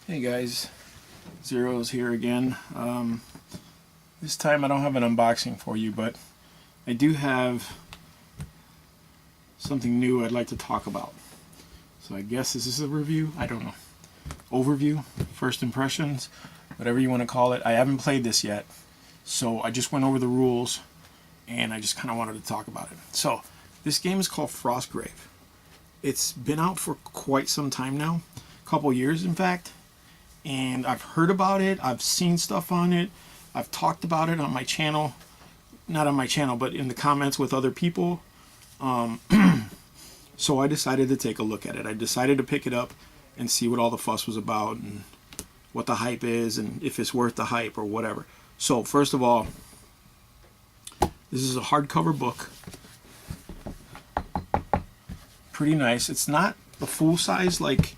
Hey guys, Zero's here again. This time I don't have an unboxing for you, but I do have something new I'd like to talk about. So I guess this is a review, I don't know. Overview, first impressions, whatever you want to call it. I haven't played this yet, so I just went over the rules and I just kind of wanted to talk about it. So this game is called Frostgrave. It's been out for quite some time now, a couple years in fact. And I've heard about it, I've seen stuff on it, I've talked about it on my channel, not on my channel, but in the comments with other people. So I decided to take a look at it. I decided to pick it up and see what all the fuss was about and what the hype is and if it's worth the hype or whatever. So first of all, this is a hardcover book. Pretty nice. It's not the full size like,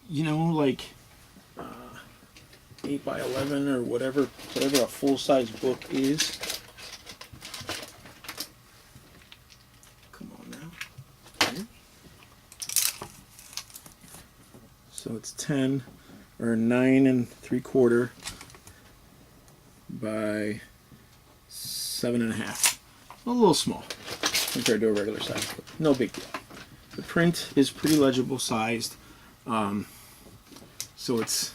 you know, like 8 by 11 or whatever a full-size book is. Come on now. So it's 10 or 9 3/4 by 7.5. A little small compared to a regular size book. No big deal. The print is pretty legible sized. So it's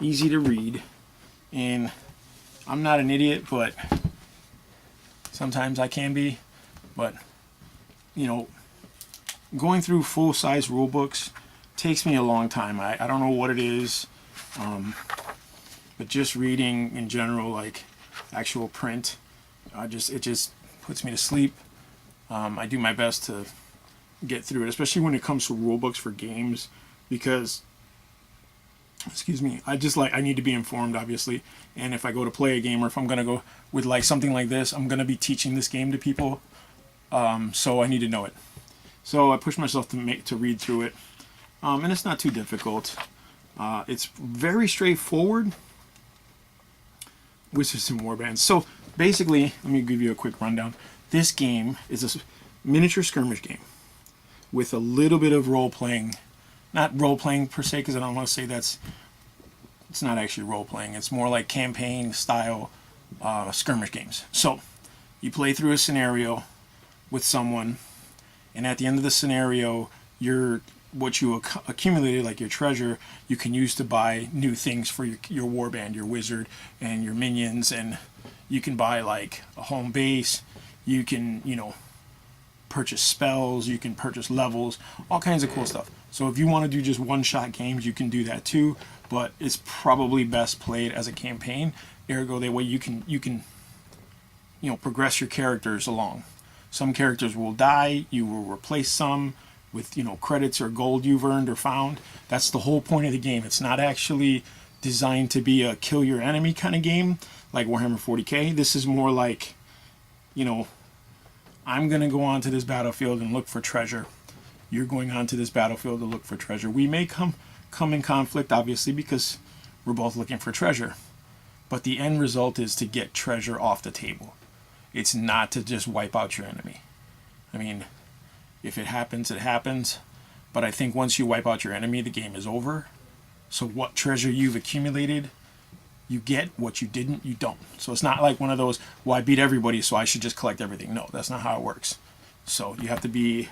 easy to read, and I'm not an idiot, but sometimes I can be. But you know, going through full-size rule books takes me a long time. I don't know what it is, but just reading in general, like actual print, it just puts me to sleep. I do my best to get through it, especially when it comes to rule books for games, because excuse me, I need to be informed, obviously, and if I go to play a game, or if I'm gonna go with like something like this, I'm gonna be teaching this game to people, so I need to know it. So I push myself to read through it, and it's not too difficult. It's very straightforward. Wizards and Warbands. So basically, let me give you a quick rundown. This game is a miniature skirmish game with a little bit of role-playing. Not role-playing per se, because I don't want to say it's not actually role-playing. It's more like campaign-style skirmish games. So you play through a scenario with someone, and at the end of the scenario, what you accumulated, like your treasure, you can use to buy new things for your warband, your wizard, and your minions, and you can buy like a home base. You can, purchase spells, you can purchase levels, all kinds of cool stuff. So if you want to do just one-shot games, you can do that too, but it's probably best played as a campaign. Ergo, that way you can progress your characters along. Some characters will die, you will replace some with credits or gold you've earned or found. That's the whole point of the game. It's not actually designed to be a kill your enemy kind of game like Warhammer 40k. This is more like, I'm going to go onto this battlefield and look for treasure. You're going onto this battlefield to look for treasure. We may come in conflict, obviously, because we're both looking for treasure. But the end result is to get treasure off the table. It's not to just wipe out your enemy. I mean, if it happens, it happens. But I think once you wipe out your enemy, the game is over. So what treasure you've accumulated, you get. What you didn't, you don't. So it's not like one of those, well, I beat everybody, so I should just collect everything. No, that's not how it works. So you have to be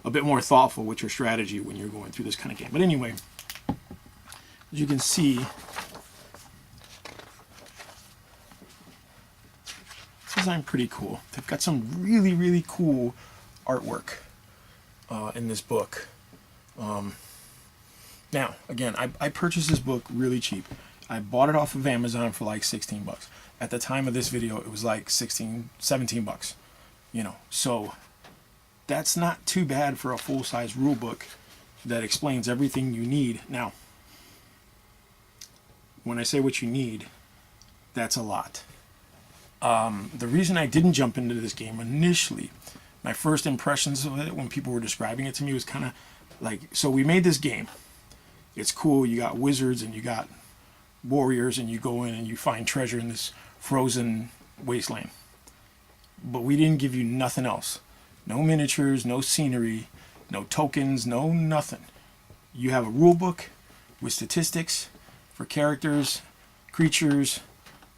a bit more thoughtful with your strategy when you're going through this kind of game. But anyway, as you can see, it's designed pretty cool. They've got some really, really cool artwork in this book. Now, again, I purchased this book really cheap. I bought it off of Amazon for like 16 bucks. At the time of this video, it was like 16, 17 bucks. So that's not too bad for a full-size rule book that explains everything you need. Now, when I say what you need, that's a lot. The reason I didn't jump into this game initially, my first impressions of it when people were describing it to me was kind of like, so we made this game. It's cool. You got wizards and you got warriors, and you go in and you find treasure in this frozen wasteland. But we didn't give you nothing else. No miniatures, no scenery, no tokens, no nothing. You have a rule book with statistics for characters, creatures,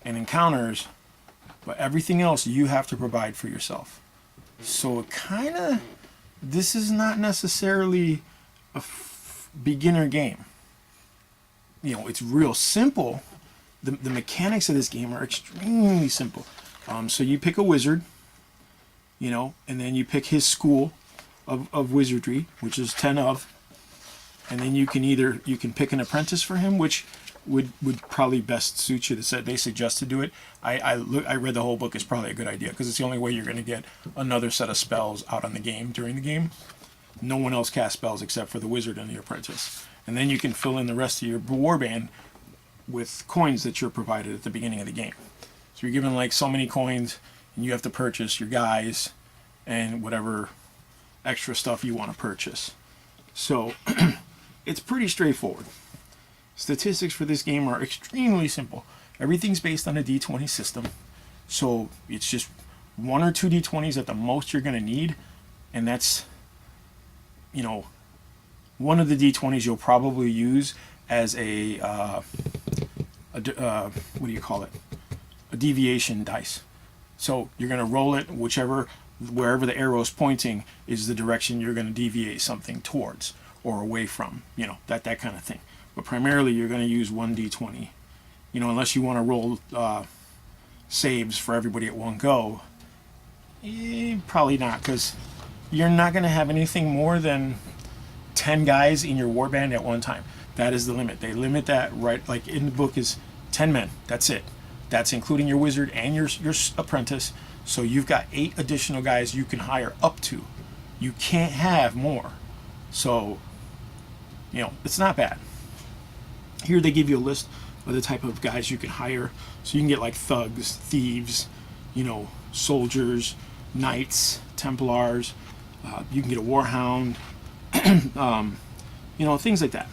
and encounters, but everything else you have to provide for yourself. So it kind of, this is not necessarily a beginner game. You know, it's real simple. The mechanics of this game are extremely simple. So you pick a wizard, you know, and then you pick his school of wizardry, which is 10 of, and then you can pick an apprentice for him, which would probably best suit you. They suggest to do it. I read the whole book. It's probably a good idea because it's the only way you're going to get another set of spells out on the game during the game. No one else casts spells except for the wizard and the apprentice. And then you can fill in the rest of your warband with coins that you're provided at the beginning of the game. So you're given like so many coins, and you have to purchase your guys and whatever extra stuff you want to purchase. So it's pretty straightforward. Statistics for this game are extremely simple. Everything's based on a D20 system. So it's just 1 or 2 D20s at the most you're going to need. And that's, you know, one of the D20s you'll probably use as what do you call it? A deviation dice. So you're going to roll it wherever the arrow is pointing is the direction you're going to deviate something towards or away from, you know, that kind of thing. But primarily you're going to use 1 D20, you know, unless you want to roll saves for everybody at one go. Probably not, because you're not going to have anything more than 10 guys in your warband at one time. That is the limit. They limit that, right, like in the book, is 10 men. That's it. That's including your wizard and your apprentice. So you've got 8 additional guys you can hire up to. You can't have more. So, you know, it's not bad. Here they give you a list of the type of guys you can hire. So you can get like thugs, thieves, you know, soldiers, knights, Templars. You can get a warhound, you know, things like that.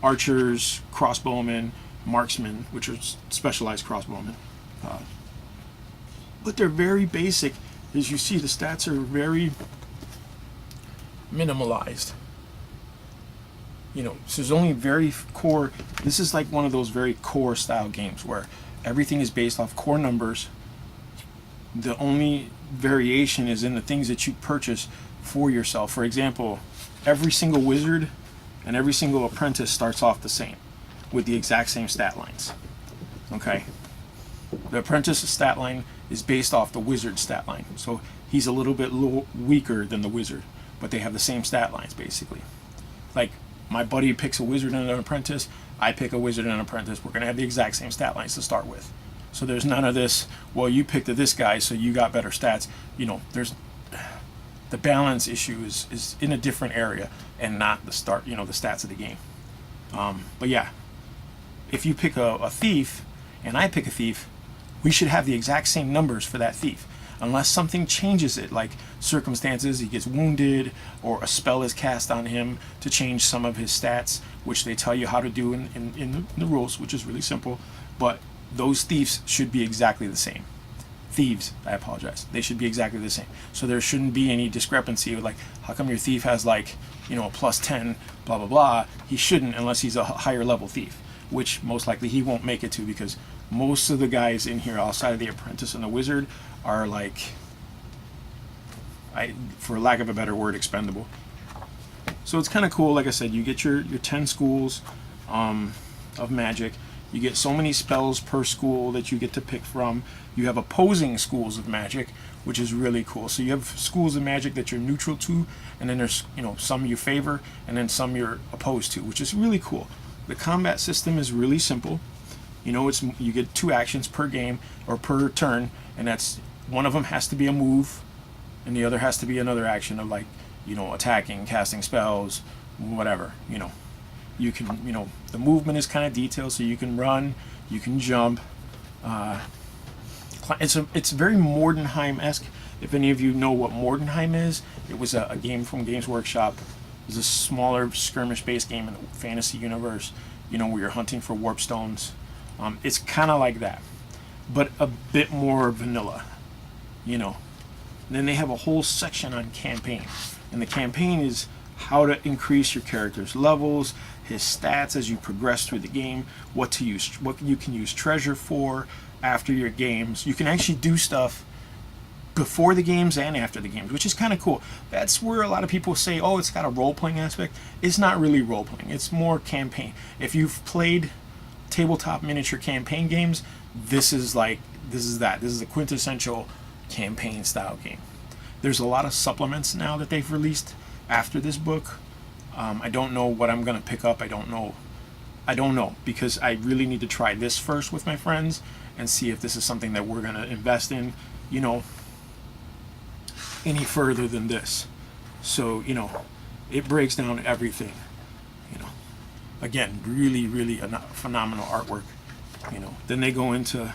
Archers, crossbowmen, marksmen, which are specialized crossbowmen. But they're very basic. As you see, the stats are very minimalized. You know, so there's only very core. This is like one of those very core style games where everything is based off core numbers. The only variation is in the things that you purchase for yourself. For example, every single wizard and every single apprentice starts off the same with the exact same stat lines. Okay? The apprentice's stat line is based off the wizard's stat line. So he's a little bit weaker than the wizard, but they have the same stat lines basically. Like, my buddy picks a wizard and an apprentice, I pick a wizard and an apprentice. We're going to have the exact same stat lines to start with. So there's none of this, well, you picked this guy, so you got better stats. You know, the balance issue is in a different area and not the stats of the game. But yeah, if you pick a thief and I pick a thief, we should have the exact same numbers for that thief. Unless something changes it, like circumstances, he gets wounded, or a spell is cast on him to change some of his stats, which they tell you how to do in the rules, which is really simple. But those thieves should be exactly the same. Thieves, I apologize. They should be exactly the same. So there shouldn't be any discrepancy. Like, how come your thief has like, you know, a plus 10, blah, blah, blah. He shouldn't unless he's a higher level thief, which most likely he won't make it to, because most of the guys in here outside of the apprentice and the wizard are like, for lack of a better word, expendable. So it's kind of cool. Like I said, you get your 10 schools of magic. You get so many spells per school that you get to pick from. You have opposing schools of magic, which is really cool. So you have schools of magic that you're neutral to, and then there's, you know, some you favor, and then some you're opposed to, which is really cool. The combat system is really simple. You know, you get 2 actions per game or per turn, and that's, one of them has to be a move, and the other has to be another action of, like, you know, attacking, casting spells, whatever. You know, you can, you know, the movement is kind of detailed, so you can run, you can jump. It's very Mordenheim-esque. If any of you know what Mordenheim is, it was a game from Games Workshop. It was a smaller skirmish-based game in the fantasy universe, you know, where you're hunting for warp stones. It's kind of like that, but a bit more vanilla, you know. And then they have a whole section on campaign, and the campaign is how to increase your character's levels, his stats as you progress through the game, what you can use treasure for after your games. You can actually do stuff before the games and after the games, which is kind of cool. That's where a lot of people say, oh, it's got a role-playing aspect. It's not really role-playing. It's more campaign. If you've played tabletop miniature campaign games, this is that. This is a quintessential campaign style game. There's a lot of supplements now that they've released after this book. I don't know what I'm going to pick up. I don't know because I really need to try this first with my friends and see if this is something that we're going to invest in, any further than this. So, it breaks down everything. Again, really, really phenomenal artwork. Then they go into,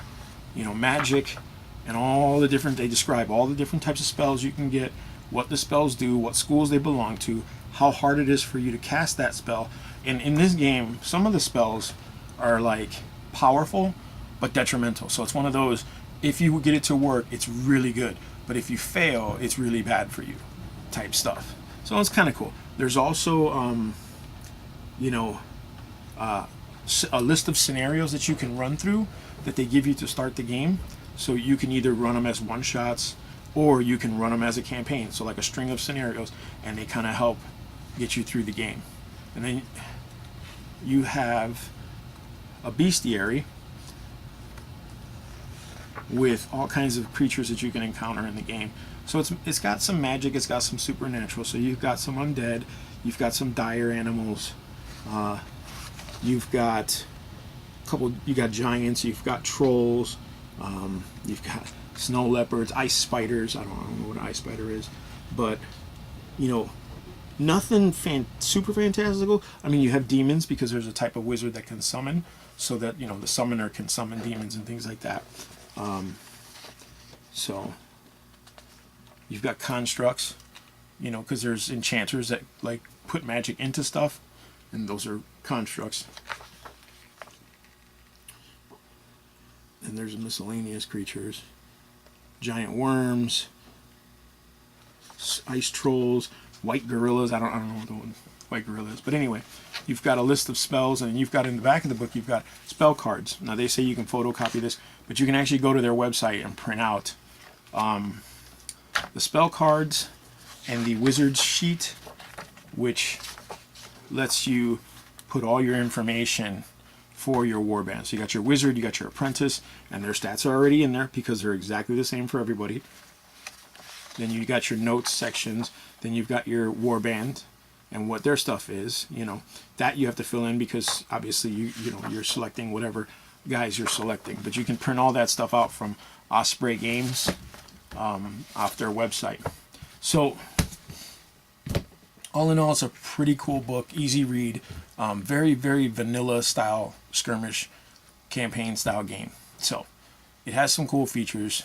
magic and they describe all the different types of spells you can get, what the spells do, what schools they belong to, how hard it is for you to cast that spell. And in this game, some of the spells are like powerful but detrimental. So it's one of those, if you get it to work, it's really good, but if you fail, it's really bad for you type stuff. So it's kind of cool. There's also a list of scenarios that you can run through that they give you to start the game. So you can either run them as one shots or you can run them as a campaign, so like a string of scenarios, and they kind of help get you through the game. And then you have a bestiary with all kinds of creatures that you can encounter in the game. So it's got some magic, it's got some supernatural. So you've got some undead, you've got some dire animals, you've got you got giants, you've got trolls, you've got snow leopards, ice spiders. I don't know what an ice spider is, but nothing super fantastical. I mean, you have demons because there's a type of wizard that can summon, so that the summoner can summon demons and things like that. So you've got constructs, because there's enchanters that like put magic into stuff, and those are constructs. And there's miscellaneous creatures, giant worms, ice trolls, white gorillas. I don't know what the white gorilla is, but anyway, you've got a list of spells, and you've got in the back of the book, you've got spell cards. Now they say you can photocopy this, but you can actually go to their website and print out the spell cards and the wizard's sheet, which lets you put all your information for your warband. So you got your wizard, you got your apprentice, and their stats are already in there because they're exactly the same for everybody. Then you got your notes sections. Then you've got your warband and what their stuff is. That you have to fill in because obviously you're selecting whatever guys you're selecting. But you can print all that stuff out from Osprey Games off their website. So all in all, it's a pretty cool book, easy read, very, very vanilla style skirmish campaign style game. So it has some cool features,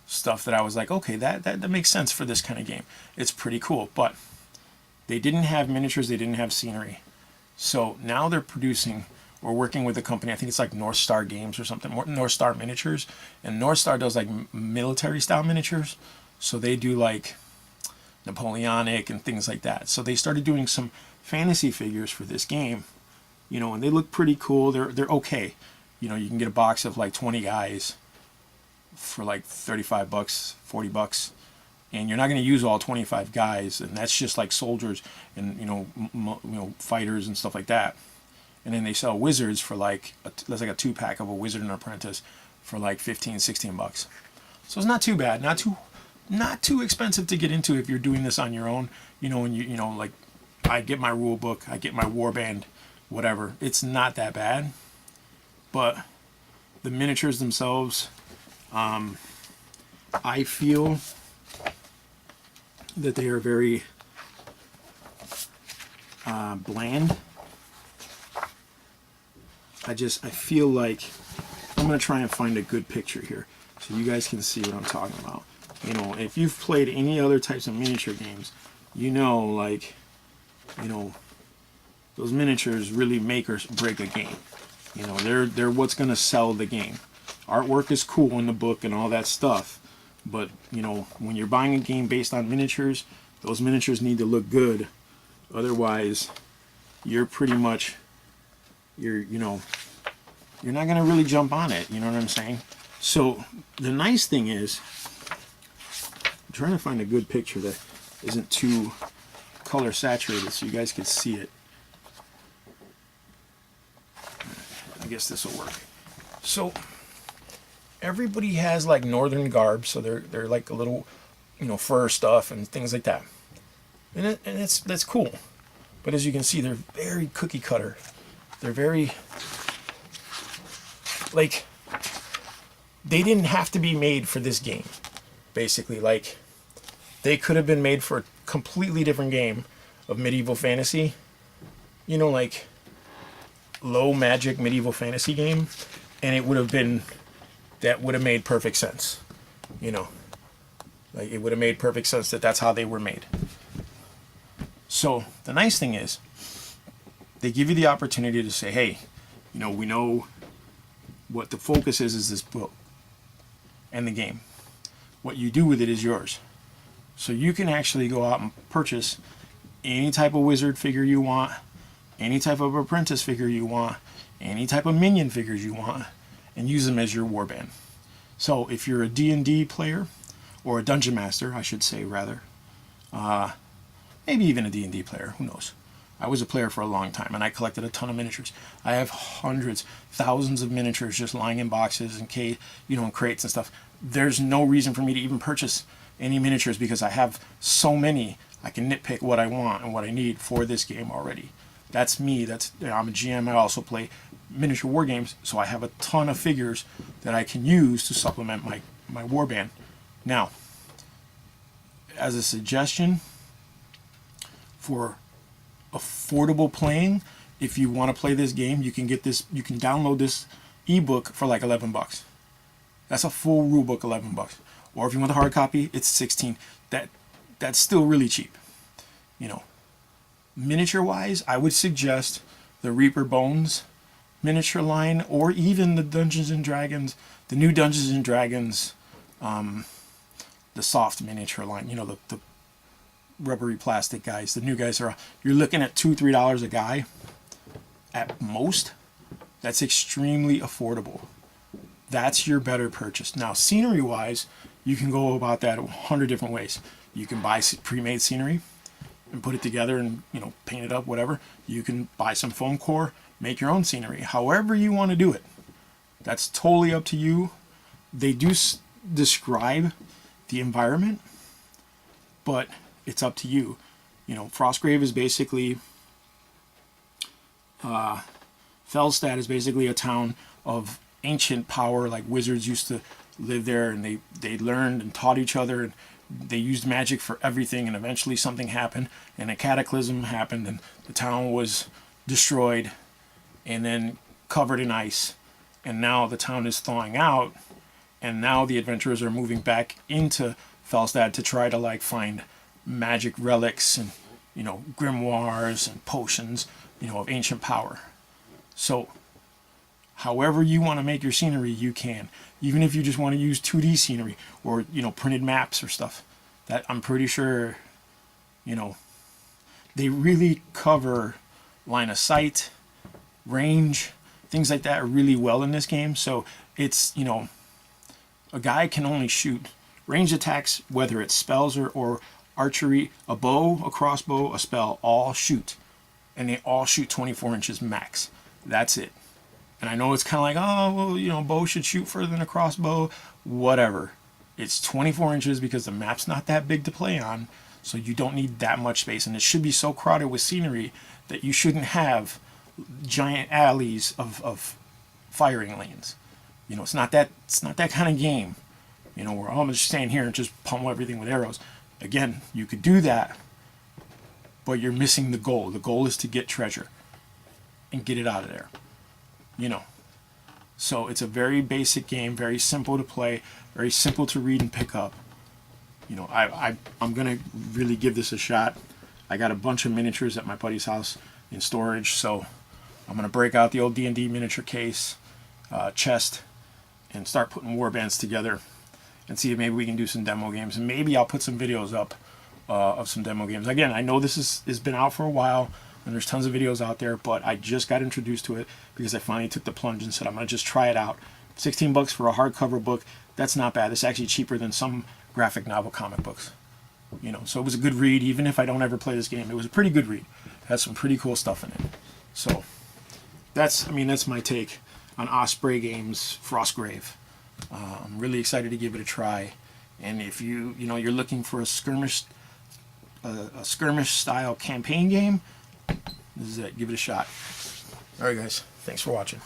stuff that I was like, okay, that makes sense for this kind of game. It's pretty cool, but they didn't have miniatures, they didn't have scenery. So now they're producing or working with a company, I think it's like North Star Games or something, North Star Miniatures, and North Star does like military style miniatures. So they do like Napoleonic and things like that. So they started doing some fantasy figures for this game, and they look pretty cool. They're okay. You can get a box of like 20 guys for like $35, $40, and you're not going to use all 25 guys, and that's just like soldiers and fighters and stuff like that. And then they sell wizards for like that's like a 2-pack of a wizard and apprentice for like $15, $16. So it's not too bad, not too expensive to get into if you're doing this on your own. And like I get my rule book, I get my warband, whatever. It's not that bad, but the miniatures themselves, I feel that they are very bland. I feel like I'm going to try and find a good picture here so you guys can see what I'm talking about. If you've played any other types of miniature games, those miniatures really make or break a game. They're what's going to sell the game. Artwork is cool in the book and all that stuff, but when you're buying a game based on miniatures, those miniatures need to look good Otherwise, you're pretty much, you're not going to really jump on it. You know what I'm saying? So the nice thing is, I'm trying to find a good picture that isn't too color saturated so you guys can see it. I guess this will work. So everybody has like northern garb, so they're like a little, fur stuff and things like that, and that's cool. But as you can see, they're very cookie cutter. They're very, like, they didn't have to be made for this game. Basically, like, they could have been made for a completely different game of medieval fantasy. Like low magic medieval fantasy game, and it would have been, that would have made perfect sense. Like, it would have made perfect sense that that's how they were made. So the nice thing is, they give you the opportunity to say, hey, we know what the focus is this book and the game. What you do with it is yours. So you can actually go out and purchase any type of wizard figure you want, any type of apprentice figure you want, any type of minion figures you want, and use them as your warband. So if you're a D&D player, or a dungeon master, I should say, rather, maybe even a D&D player, who knows. I was a player for a long time, and I collected a ton of miniatures. I have hundreds, thousands of miniatures just lying in boxes and in crates and stuff. There's no reason for me to even purchase any miniatures because I have so many. I can nitpick what I want and what I need for this game already. That's me. I'm a GM. I also play miniature war games, so I have a ton of figures that I can use to supplement my warband. Now, as a suggestion for affordable playing, if you want to play this game, you can download this ebook for like $11. That's a full rulebook, $11. Or if you want the hard copy, it's $16. That's still really cheap. Miniature wise, I would suggest the Reaper Bones miniature line, or even the Dungeons and Dragons, the new Dungeons and Dragons, the soft miniature line, the rubbery plastic guys. The new guys you're looking at $2-3 a guy at most. That's extremely affordable. That's your better purchase. Now, scenery wise, you can go about that 100 different ways. You can buy pre-made scenery and put it together and paint it up, whatever. You can buy some foam core, make your own scenery. However you want to do it, that's totally up to you. They do describe the environment, but it's up to you. Frostgrave is basically, Felstad is basically a town of ancient power. Like, wizards used to live there, and they learned and taught each other, and they used magic for everything, and eventually something happened, and a cataclysm happened, and the town was destroyed and then covered in ice, and now the town is thawing out, and now the adventurers are moving back into Felstad to try to find magic relics and grimoires and potions of ancient power. So however you want to make your scenery, you can. Even if you just want to use 2D scenery or printed maps or stuff, that I'm pretty sure they really cover line of sight, range, things like that really well in this game. So it's a guy can only shoot ranged attacks, whether it's spells or archery, a bow, a crossbow, a spell, all shoot. And they all shoot 24 inches max. That's it. And I know it's kind of like, oh, well, bow should shoot further than a crossbow. Whatever. It's 24 inches because the map's not that big to play on, so you don't need that much space. And it should be so crowded with scenery that you shouldn't have giant alleys of firing lanes. It's not that kind of game. Where I'm just staying here and just pummel everything with arrows. Again, you could do that, but you're missing the goal. The goal is to get treasure and get it out of there. So it's a very basic game, very simple to play, very simple to read and pick up. I'm gonna really give this a shot. I got a bunch of miniatures at my buddy's house in storage, so I'm gonna break out the old D&D miniature case, chest, and start putting warbands together and see if maybe we can do some demo games, and maybe I'll put some videos up of some demo games. Again, I know this has been out for a while, and there's tons of videos out there, but I just got introduced to it because I finally took the plunge and said, I'm going to just try it out. 16 bucks for a hardcover book, that's not bad. It's actually cheaper than some graphic novel comic books. You know, so it was a good read, even if I don't ever play this game. It was a pretty good read. It has some pretty cool stuff in it. So that's my take on Osprey Games' Frostgrave. I'm really excited to give it a try. And if you're looking for a skirmish style campaign game, this is it. Give it a shot. All right, guys. Thanks for watching.